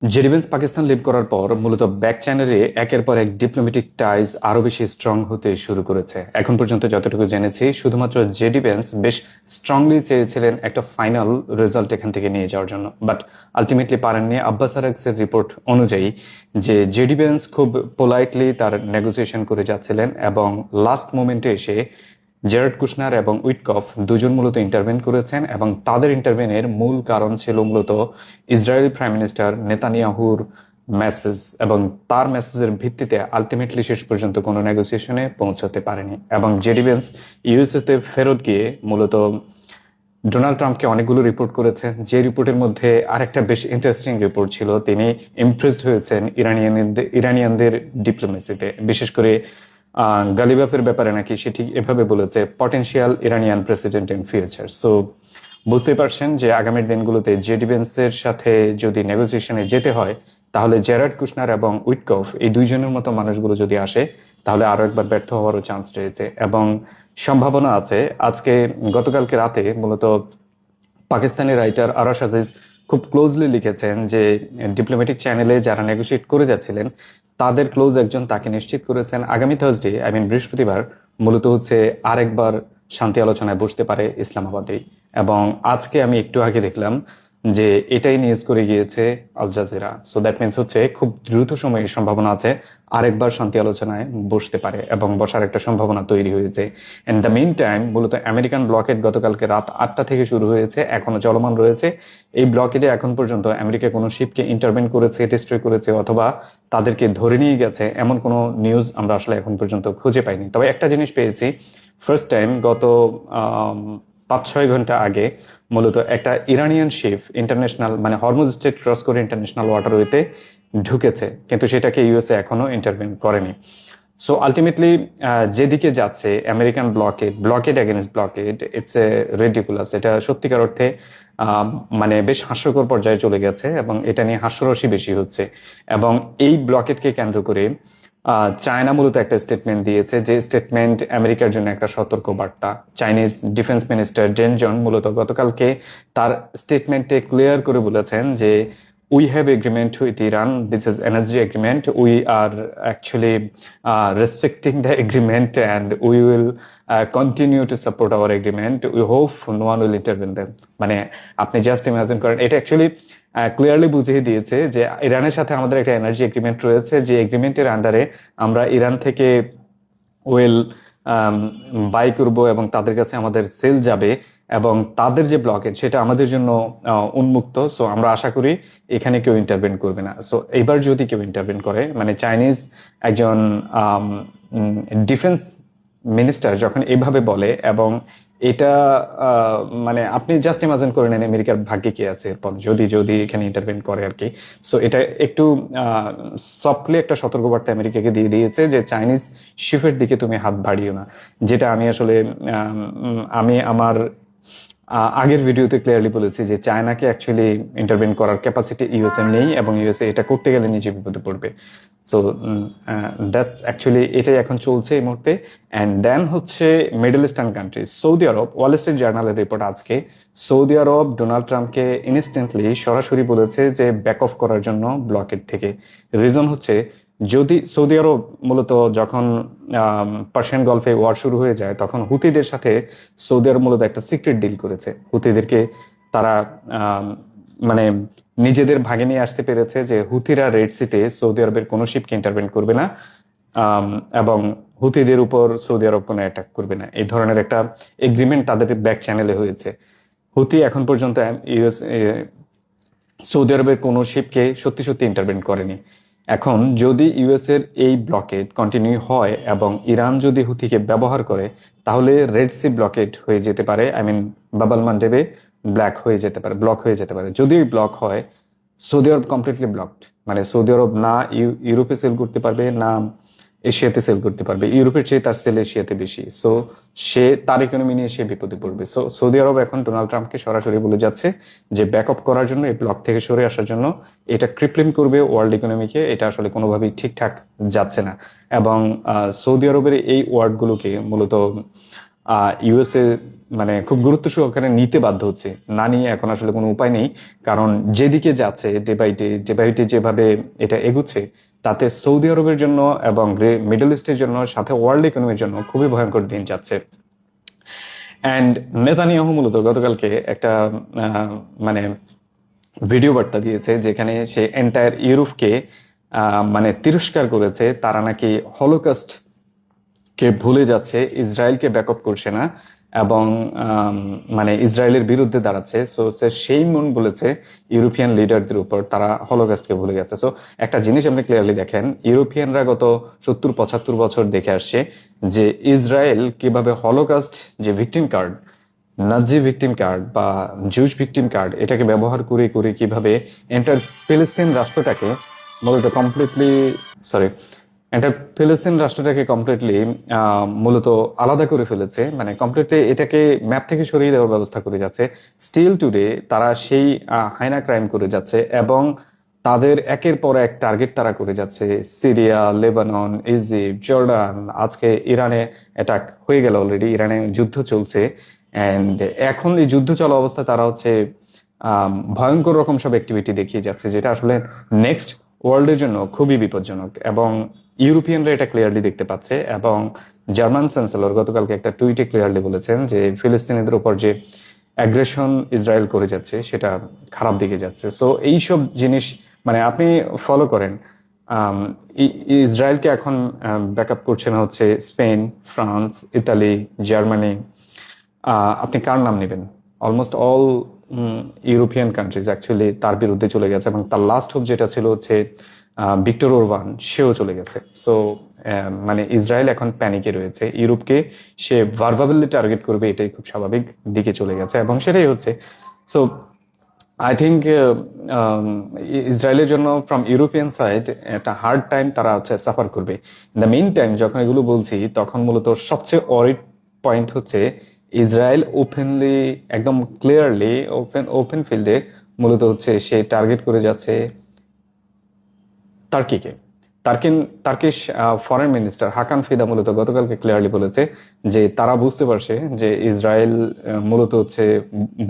JD veins Pakistan leave করার পর মূলত ব্যাক চ্যানেলে একের পর এক ডিপ্লোম্যাটিক টাইজ আরো বেশি স্ট্রং হতে শুরু করেছে। এখন পর্যন্ত যতটুকু জেনেছি, শুধুমাত্র জেডি ভেন্স বেশ স্ট্রংলি চেয়েছিলেন একটা ফাইনাল রেজাল্ট এখান থেকে নিয়ে যাওয়ার জন্য, বাট আলটিমেটলি পারেননি। আব্বাস আরাগসের রিপোর্ট অনুযায়ী যে জেডি ভেন্স খুব পোলাইটলি তার নেগোসিয়েশন করে যাচ্ছিলেন এবং লাস্ট মোমেন্টে এসে জেরার্ড কুশনার এবং উইটকফ দুজন মূলত ইন্টারভেন করেছেন এবং তাদের ইন্টারভেনের মূল কারণ ছিল মূলত ইসরায়েলি প্রাইম মিনিস্টার নেতানিয়াহুর মেসেজ, এবং তার মেসেজের ভিত্তিতে আলটিমেটলি শেষ পর্যন্ত কোনো নেগোসিয়েশনে পৌঁছাতে পারেনি এবং জেডি ভেন্স ইউএসএতে ফেরত গিয়ে মূলত ডোনাল্ড ট্রাম্পকে অনেকগুলো রিপোর্ট করেছেন। যে রিপোর্টের মধ্যে আরেকটা বেশ ইন্টারেস্টিং রিপোর্ট ছিল, তিনি ইমপ্রেসড হয়েছেন ইরানিয়ানদের ডিপ্লোমেসিতে, বিশেষ করে গালিবাফের ব্যাপারে নাকি সে ঠিক এভাবে বলেছে, potential Iranian president in future. So বুঝতেই পারছেন যে আগামীর দিনগুলোতে জেডি ভেন্সের সাথে যদি নেগোসিয়েশনে যেতে হয়, তাহলে জেরার্ড কুশনার এবং উইটকফ এই দুইজনের মতো মানুষগুলো যদি আসে, তাহলে আরো একবার ব্যর্থ হওয়ারও চান্স রয়েছে এবং সম্ভাবনা আছে। গতকালকে রাতে মূলত পাকিস্তানি রাইটার আরাশ আজিজ খুব ক্লোজলি লিখেছেন যে ডিপ্লোম্যাটিক চ্যানেলে যারা নেগোশিয়েট করে যাচ্ছিলেন তাদের ক্লোজ একজন তাকে নিশ্চিত করেছেন আগামী থার্সডে, বৃহস্পতিবার মূলত হচ্ছে আরেকবার শান্তি আলোচনায় বসতে পারে ইসলামাবাদেই। এবং আজকে আমি একটু আগে দেখলাম যে এটাই নিউজ করে গিয়েছে Al Jazeera. So that means হচ্ছে খুব দ্রুত সময়ে সম্ভাবনা আছে আরেকবার শান্তি আলোচনায় বসতে পারে এবং বসার একটা সম্ভাবনা তৈরি হয়েছে। ইন দ্য মিন টাইম মূলত আমেরিকান ব্লকেড গতকালকে রাত 8টা থেকে শুরু হয়েছে, এখনো চলমান রয়েছে। এই ব্লকেডে এখন পর্যন্ত আমেরিকা কোনো শিপকে ইন্টারভেন করেছে, ডিস্ট্রয় করেছে অথবা তাদেরকে ধরে নিয়ে গেছে এমন কোনো নিউজ আমরা আসলে এখন পর্যন্ত খুঁজে পাইনি। তবে একটা জিনিস পেয়েছি, ফার্স্ট টাইম গত 5-6 ঘন্টা আগে মূলত একটা Iranian ship international Hormuz strait cross করে ইন্টারন্যাশনাল ওয়াটারওয়েতে ঢুকেছে, কিন্তু সেটাকে ইউএসএ এখনো ইন্টারভেন করেনি। সো আলটিমেটলি যেদিকে যাচ্ছে American blocked against blocked, it's a ridiculous. এটা সত্যিকার অর্থে বেশ হাস্যকর পর্যায়ে চলে গেছে এবং এটা নিয়ে হাস্যরসই বেশি হচ্ছে। এবং এই ব্লকেডকে কেন্দ্র করে চায়না মূলত একটা স্টেটমেন্ট দিয়েছে, যে স্টেটমেন্ট আমেরিকার জন্য একটা সতর্ক বার্তা। চাইনিজ ডিফেন্স মিনিস্টার ডেন জন মূলত গতকালকে তার স্টেটমেন্টে ক্লিয়ার করে বলেছেন যে we have agreement with Iran. This is energy agreement. We are actually respecting the agreement and we will continue to support our agreement. We hope no one will intervene them. আপনি just imagine করেন, এটা actually clearly বুঝিয়ে দিয়েছে যে ইরানের সাথে আমাদের একটা এনার্জি এগ্রিমেন্ট রয়েছে, যে এগ্রিমেন্টের আন্ডারে আমরা ইরান থেকে ওয়েল বাই করব এবং তাদের কাছে আমাদের সেল যাবে এবং তাদের যে ব্লকেট সেটা আমাদের জন্য উন্মুক্ত। সো আমরা আশা করি এখানে কেউ ইন্টারভেন করবে না। সো এবার যদি কেউ ইন্টারভেন করে, চাইনিজ একজন ডিফেন্স মিনিস্টার যখন এভাবে বলে, এবং এটা আপনি জাস্ট ইমাজিন করে নেন আমেরিকার ভাগ্যে কি আছে এরপর যদি যদি এখানে ইন্টারভেন করে আর কি। সো এটা একটু সফটলি একটা সতর্কবার্তা আমেরিকাকে দিয়ে দিয়েছে যে চাইনিজ শিপের দিকে তুমি হাত বাড়িও না, যেটা আমি আসলে আমি আমার আগের ভিডিওতে ক্লিয়ারলি বলেছি যে চায়নাকে অ্যাকচুয়ালি ইন্টারভেন করার ক্যাপাসিটি ইউএসএ নেই এবং ইউএসএ এটা করতে গেলে নিজে বিপদে পড়বে। সো দ্যাটস অ্যাকচুয়ালি এটাই এখন চলছে এই মুহূর্তে। অ্যান্ড দেন হচ্ছে মিডল ইস্টার্ন কান্ট্রি, সৌদি আরব। ওয়াল স্ট্রিট জার্নালের রিপোর্ট আজকে, সৌদি আরব ডোনাল্ড ট্রাম্পকে ইনস্ট্যান্টলি সরাসরি বলেছে যে ব্যাক অফ করার জন্য ব্লকেট থেকে। রিজন হচ্ছে, যদি সৌদি আরব মূলত যখন পার্সিয়ান গলফে ওয়ার শুরু হয়ে যায় তখন হুতিদের সাথে সৌদি আরব মূলত একটা সিক্রেট ডিল করেছে। হুতিদেরকে তারা নিজেদের ভাগে নিয়ে আসতে পেরেছে যে হুতিরা রেড সিতে সৌদি আরবের কোনো শিপকে ইন্টারভেন করবে না এবং হুতিদের উপর সৌদি আরব কোনো অ্যাটাক করবে না। এই ধরনের একটা এগ্রিমেন্ট তাদের ব্যাক চ্যানেলে হয়েছে। হুতি এখন পর্যন্ত সৌদি আরবের কোনো শিপকে সত্যি সত্যি ইন্টারভেন করেনি। এখন যদি ইউএস এর এই ব্লকেড কন্টিনিউ হয় এবং ইরান যদি হুথিকে ব্যবহার করে, তাহলে রেড সি ব্লকেড হয়ে যেতে পারে। বাবাল মান্ডেবে ব্লক হয়ে যেতে পারে। যদি ব্লক হয়, সৌদি আরব কমপ্লিটলি ব্লকড। সৌদি আরব না ইউরোপে সেল করতে পারবে, না এশিয়াতে সেল করতে পারবে। ইউরোপের চেয়ে তার সেল এশিয়াতে বেশি। সো সে তার ইকোনমি নিয়ে সে বিপদে পড়বে। সো সৌদি আরব এখন ডোনাল্ড ট্রাম্পকে সরাসরি বলে যাচ্ছে যে ব্যাক আপ করার জন্য, এই ব্লক থেকে সরে আসার জন্য। এটা ক্রিপলিং করবে ওয়ার্ল্ড ইকোনমিকে, এটা আসলে কোনোভাবেই ঠিকঠাক যাচ্ছে না। এবং সৌদি আরবের এই ওয়ার্ডগুলোকে মূলত ইউএসএ মানে খুব গুরুত্ব সহকারে নিতে বাধ্য হচ্ছে, না নিয়ে এখন আসলে কোনো উপায় নেই। কারণ যেদিকে যাচ্ছে ডে বাই ডে যেভাবে এটা এগুচ্ছে, তাতে সৌদি আরবের জন্য এবং মিডল ইস্টের জন্য, সাথে ওয়ার্ল্ড ইকোনমির জন্য খুবই ভয়ঙ্কর দিন যাচ্ছে। অ্যান্ড নেতানিয়াহু মূলত গতকালকে একটা মানে ভিডিও বার্তা দিয়েছে, যেখানে সে এন্টায়ার ইউরোপকে মানে তিরস্কার করেছে। তারা নাকি হলোকাস্ট কে ভুলে যাচ্ছে, ইসরায়েলকে ব্যাকআপ করছে না, এবং মানে ইসরায়েলের বিরুদ্ধে দাঁড়াচ্ছে। সো সেই মন বলেছে ইউরোপিয়ান লিডারদের উপর তারা হলোকাস্টকে ভুলে গেছে। সো একটা জিনিস আপনি ক্লিয়ারলি দেখেন, ইউরোপিয়ানরা গত 70-75 বছর দেখে আসছে যে ইসরায়েল কিভাবে হলোকাস্ট যে ভিকটিম কার্ড, নাজি ভিকটিম কার্ড বা জুস ভিকটিম কার্ড, এটাকে ব্যবহার করে করে কিভাবে এন্টার ফিলিস্তিন রাষ্ট্রটাকে মূলত কমপ্লিটলি সরি এন্টার ফিলিস্তিন রাষ্ট্রটাকে কমপ্লিটলি মূলত আলাদা করে ফেলেছে, মানে কমপ্লিটলি এটাকে ম্যাপ থেকে সরিয়ে দেওয়ার ব্যবস্থা করে যাচ্ছে। স্টিল টুডে তারা সেই হায়না ক্রাইম করে যাচ্ছে, এবং তাদের একের পর এক টার্গেট তারা করে যাচ্ছে। সিরিয়া, লেবানন, ইজিপ্ট, জর্ডান, আজকে ইরানে অ্যাটাক হয়ে গেল অলরেডি, ইরানে যুদ্ধ চলছে। অ্যান্ড এখন এই যুদ্ধ চলা অবস্থায় তারা হচ্ছে ভয়ঙ্কর রকম সব অ্যাক্টিভিটি দেখিয়ে যাচ্ছে, যেটা আসলে নেক্সট ওয়ার্ল্ডের জন্য খুবই বিপজ্জনক। এবং ইউরোপিয়ানরা এটা ক্লিয়ারলি দেখতে পাচ্ছে, এবং জার্মান চ্যান্সেলর গতকালকে একটা টুইটে ক্লিয়ারলি বলেছেন যে ফিলিস্তিনিদের উপর যে অ্যাগ্রেশন ইসরায়েল করে যাচ্ছে সেটা খারাপ দিকে যাচ্ছে। সো এইসব জিনিস মানে আপনি ফলো করেন। ইসরায়েলকে এখন ব্যাকআপ করছে না হচ্ছে স্পেন, ফ্রান্স, ইতালি, জার্মানি। আপনি কার নাম নেবেন? Almost all European countries actually তার বিরুদ্ধে চলে গেছে, এবং তার লাস্ট হোপ যেটা ছিল হচ্ছে ভিক্টর ওরবান, সেও চলে গেছে। সো মানে ইসরায়েল এখন প্যানিকে রয়েছে, ইউরোপকে সে ভার্বাবলি টার্গেট করবে এটাই খুব স্বাভাবিক দিকে চলে গেছে, এবং সেটাই হচ্ছে। সো আই থিঙ্ক ইসরায়েলের জন্য ফ্রম ইউরোপিয়ান সাইড একটা হার্ড টাইম তারা হচ্ছে সাফার করবে। ইন দ্য মেইন টাইম যখন এগুলো বলছি, তখন মূলত সবচেয়ে অরিড পয়েন্ট হচ্ছে ইসরায়েল ওপেনলি, একদম ক্লিয়ারলি ওপেন ফিল্ডে মূলত হচ্ছে সে টার্গেট করে যাচ্ছে টার্কিকে। টার্কিশ ফরেন মিনিস্টার হাকান ফিদা মূলত গতকালকে ক্লিয়ারলি বলেছে যে তারা বুঝতে পারছে যে ইসরায়েল মূলত হচ্ছে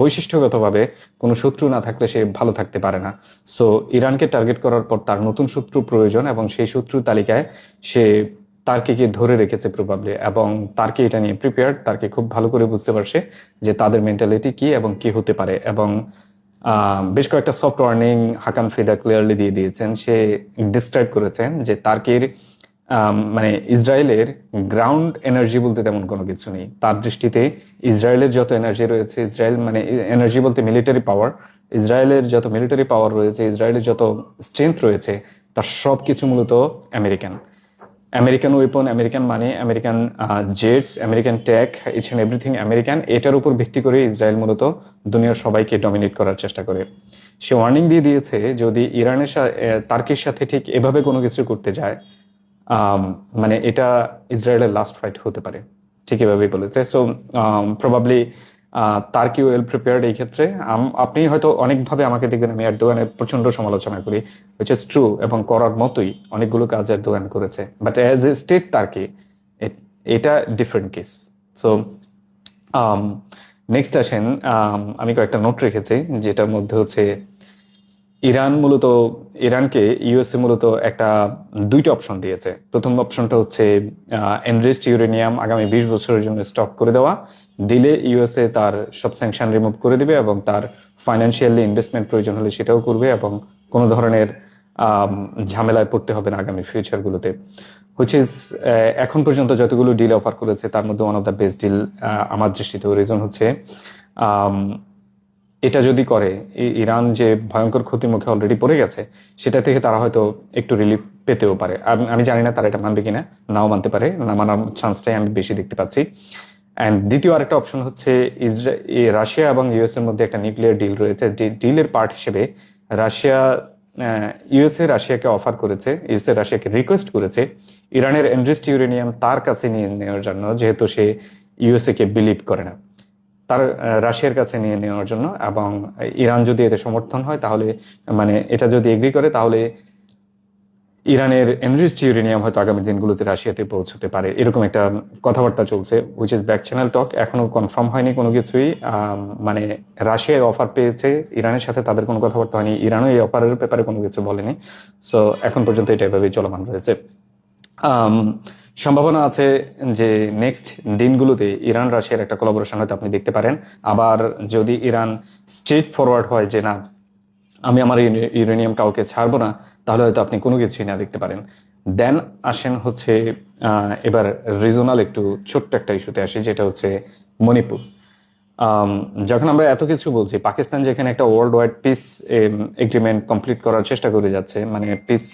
বৈশিষ্ট্যগতভাবে কোনো শত্রু না থাকলে সে ভালো থাকতে পারে না। সো ইরানকে টার্গেট করার পর তার নতুন শত্রু প্রয়োজন, এবং সেই শত্রুর তালিকায় সে তার্কিকে ধরে রেখেছে প্রবাবলি, এবং তার্কি এটা নিয়ে প্রিপেয়ার্ড। তার্কি খুব ভালো করে বুঝতে পারছে যে তাদের মেন্টালিটি কি এবং কি হতে পারে, এবং বেশ কয়েকটা সফট ওয়ার্নিং হাকান ফিদা ক্লিয়ারলি দিয়ে দিয়েছেন। সে ডিসক্রাইব করেছেন যে তার্কির মানে ইসরায়েলের গ্রাউন্ড এনার্জি বলতে তেমন কোনো কিছু নেই। তার দৃষ্টিতে ইসরায়েলের যত এনার্জি রয়েছে, ইসরায়েল মানে এনার্জি বলতে মিলিটারি পাওয়ার, ইসরায়েলের যত মিলিটারি পাওয়ার রয়েছে, ইসরায়েলের যত স্ট্রেংথ রয়েছে, তার সব কিছু মূলত American. American weapon, American money, American jets, American tech, each and everything American. এটার উপর ভিত্তি করে ইসরায়েল মূলত দুনিয়ার সবাইকে ডমিনেট করার চেষ্টা করে। সে ওয়ার্নিং দিয়ে দিয়েছে যদি ইরানের তার্কির সাথে ঠিক এভাবে কোনো কিছু করতে যায়, মানে এটা ইসরায়েলের লাস্ট ফাইট হতে পারে, ঠিক এভাবেই বলেছে। So probably Turkey well prepared এই ক্ষেত্রে। আপনি হয়তো অনেকভাবে আমাকে দেখবেন আমি এরদোয়ানের প্রচন্ড সমালোচনা করি, হুইচ ইজ ট্রু, এবং করার মতোই অনেকগুলো কাজ এরদোয়ান করেছে, but as a state Turkey এটা ডিফারেন্ট কেস। সো নেক্সট আসেন, আমি কয়েকটা নোট রেখেছি যেটার মধ্যে হচ্ছে ইরানকে ইউএসএ মূলত একটা দুইটা অপশন দিয়েছে। প্রথম অপশনটা হচ্ছে এনরিচড ইউরেনিয়াম আগামী 20 বছরের জন্য স্টক করে দেওয়া, দিলে ইউএসএ তার সব স্যাংশন রিমুভ করে দিবে, এবং তার ফাইন্যান্সিয়ালি ইনভেস্টমেন্ট প্রয়োজন হলে সেটাও করবে, এবং কোনো ধরনের ঝামেলায় পড়তে হবে না আগামী ফিউচারগুলোতে। হুইচ ইজ এখন পর্যন্ত যতগুলো ডিল অফার করেছে তার মধ্যে one of the best deal আমার দৃষ্টিতে। রিজন হচ্ছে এটা যদি করে, ইরান যে ভয়ঙ্কর ক্ষতির মুখে অলরেডি পড়ে গেছে, সেটা থেকে তারা হয়তো একটু রিলিফ পেতেও পারে। আমি জানি না তারা এটা মানবে কিনা, নাও মানতে পারে, না মানার চান্সটাই আমি বেশি দেখতে পাচ্ছি। অ্যান্ড দ্বিতীয় আরেকটা অপশন হচ্ছে রাশিয়া এবং ইউএস এর মধ্যে একটা নিউক্লিয়ার ডিল রয়েছে। ডিলের পার্ট হিসেবে রাশিয়াকে অফার করেছে, ইউএসএ রাশিয়াকে রিকোয়েস্ট করেছে ইরানের এনরিচড ইউরেনিয়াম তার কাছে নিয়ে নেওয়ার জন্য, যেহেতু সে ইউএসএ কে বিলিভ করে না, তার রাশিয়ার কাছে নিয়ে নেওয়ার জন্য। এবং ইরান যদি এতে সমর্থন হয় তাহলে, মানে এটা যদি এগ্রি করে, তাহলে ইরানের এনরিচড ইউরেনিয়াম হয়তো আগামী দিনগুলোতে রাশিয়াতে পৌঁছতে পারে, এরকম একটা কথাবার্তা চলছে, উইচ ইজ ব্যাক চ্যানেল টক। এখনো কনফার্ম হয়নি কোনো কিছুই। মানে রাশিয়ায় অফার পেয়েছে, ইরানের সাথে তাদের কোনো কথাবার্তা হয়নি, ইরানও এই অফারের ব্যাপারে কোনো কিছু বলেনি। সো এখন পর্যন্ত এটা এভাবেই চলমান রয়েছে। আম, সম্ভাবনা আছে যে নেক্সট দিনগুলোতে ইরান রাশিয়ার একটা কোলাবোরেশন হয়তো আপনি দেখতে পারেন। আবার যদি ইরান স্ট্রেট ফরওয়ার্ড হয় যে না, আমি আমার ইউরেনিয়াম কাউকে ছাড়বো না, তাহলে হয়তো আপনি কোনো কিছুই না দেখতে পারেন। দেন আসেন হচ্ছে এবার রিজনাল একটু ছোট্ট একটা ইস্যুতে আসি, যেটা হচ্ছে মণিপুর। আম, যখন আমরা এত কিছু বলছি, পাকিস্তান যেখানে একটা world wide piece agreement complete করার চেষ্টা করে যাচ্ছে, মানে পিস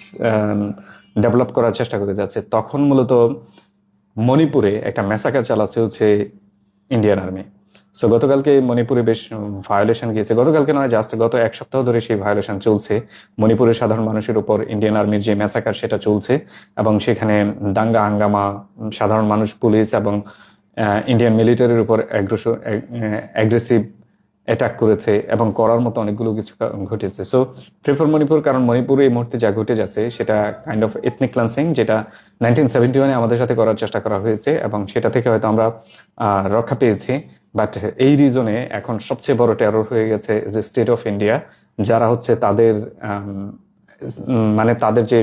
ডেভেলপ করার চেষ্টা করে যাচ্ছে, তখন মূলত মণিপুরে একটা ম্যাসাকার চালাচ্ছে হচ্ছে ইন্ডিয়ান আর্মি। সো গতকালকে মণিপুরে বেশ ভায়োলেশন গিয়েছে, গতকালকে নয়, জাস্ট গত এক সপ্তাহ ধরে সেই ভায়োলেশন চলছে। মণিপুরের সাধারণ মানুষের উপর ইন্ডিয়ান আর্মির যে ম্যাসাকার সেটা চলছে, এবং সেখানে দাঙ্গা হাঙ্গামা, সাধারণ মানুষ, পুলিশ এবং ইন্ডিয়ান মিলিটারির উপর অ্যাগ্রেসিভ অ্যাটাক করেছে, এবং করার মতো অনেকগুলো কিছু ঘটেছে। সো প্রিফার মণিপুর, কারণ মণিপুরে এই মুহূর্তে যা ঘটে যাচ্ছে সেটা কাইন্ড অফ এথনিক ক্লান্সিং, যেটা 1971-এ আমাদের সাথে করার চেষ্টা করা হয়েছে, এবং সেটা থেকে হয়তো আমরা রক্ষা পেয়েছি। বাট এই রিজনে এখন সবচেয়ে বড় টেরর হয়ে গেছে যে স্টেট অফ ইন্ডিয়া, যারা হচ্ছে তাদের মানে তাদের যে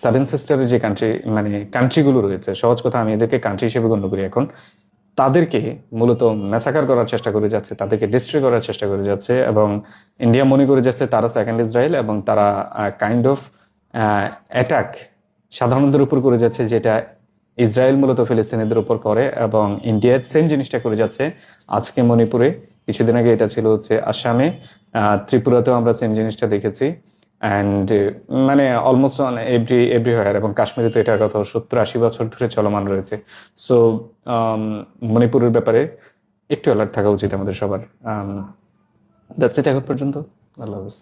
সেভেন সিস্টারের যে কান্ট্রি, মানে কান্ট্রিগুলো রয়েছে, সহজ কথা আমি এদেরকে কান্ট্রি হিসেবে গণ্য করি এখন, তাদেরকে মূলত ম্যাসাকার করার চেষ্টা করে যাচ্ছে, তাদেরকে ডিস্ট্রয় করার চেষ্টা করে যাচ্ছে, এবং ইন্ডিয়া মনে করে যাচ্ছে তারা সেকেন্ড ইসরায়েল, এবং তারা কাইন্ড অফ অ্যাটাক সাধারণদের উপর করে যাচ্ছে, যেটা ইসরায়েল মূলত ফিলিস্তিনিদের উপর করে, এবং ইন্ডিয়া সেম জিনিসটা করে যাচ্ছে আজকে মণিপুরে, কিছুদিন আগে এটা ছিল হচ্ছে আসামে, ত্রিপুরাতেও আমরা সেম জিনিসটা দেখেছি, অ্যান্ড মানে অলমোস্ট অন এভরিহোয়ার, এবং কাশ্মীরে তো এটার কথা 70-80 বছর ধরে চলমান রয়েছে। সো মণিপুরের ব্যাপারে একটু অ্যালার্ট থাকা উচিত আমাদের সবার। দ্যাটস ইট এখন পর্যন্ত। আল্লাহ হাফিজ।